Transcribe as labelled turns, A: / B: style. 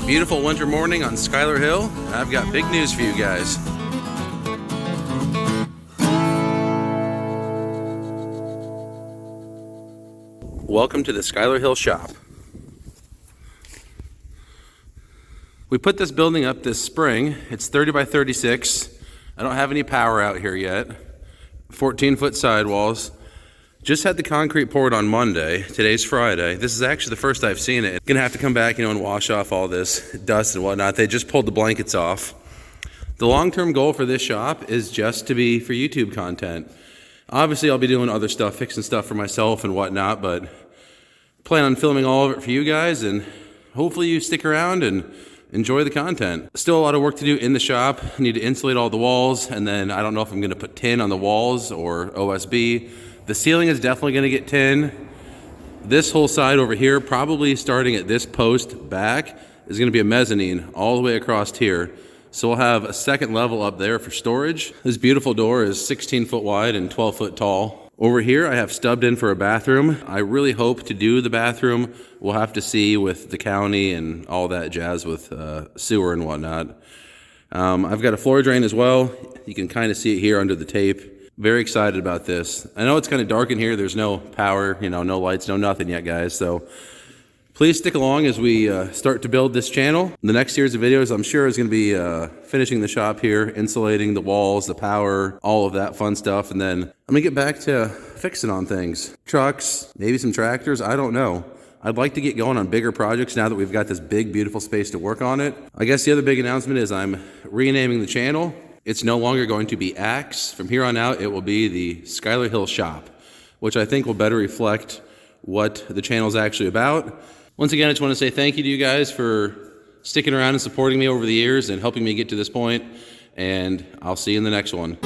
A: Beautiful winter morning on Skylar Hill. I've got big news for you guys. Welcome to the Skylar Hill shop. We put this building up this spring. It's 30 by 36. I don't have any power out here yet. 14-foot sidewalls. Just had the concrete poured on Monday. Today's Friday. This is actually the first I've seen it. Gonna have to come back, and wash off all this dust and whatnot. They just pulled the blankets off. The long-term goal for this shop is just to be for YouTube content. Obviously, I'll be doing other stuff, fixing stuff for myself and whatnot, but plan on filming all of it for you guys, and hopefully you stick around and enjoy the content. Still a lot of work to do in the shop. I need to insulate all the walls, and then I don't know if I'm gonna put tin on the walls or OSB. The ceiling is definitely gonna get tin. This whole side over here, probably starting at this post back, is gonna be a mezzanine all the way across here. So we'll have a second level up there for storage. This beautiful door is 16 foot wide and 12 foot tall. Over here, I have stubbed in for a bathroom. I really hope to do the bathroom. We'll have to see with the county and all that jazz with sewer and whatnot. I've got a floor drain as well. You can kind of see it here under the tape. Very excited about this. I know it's kind of dark in here. There's no power, no lights, no nothing yet, guys. So please stick along as we start to build this channel. The next series of videos, I'm sure, is going to be finishing the shop here, insulating the walls, the power, all of that fun stuff. And then I'm going to get back to fixing on things. Trucks, maybe some tractors, I don't know. I'd like to get going on bigger projects now that we've got this big, beautiful space to work on it. I guess the other big announcement is I'm renaming the channel. It's no longer going to be Axe. From here on out, it will be the Skylar Hill Shop, which I think will better reflect what the channel is actually about. Once again, I just want to say thank you to you guys for sticking around and supporting me over the years and helping me get to this point, and I'll see you in the next one.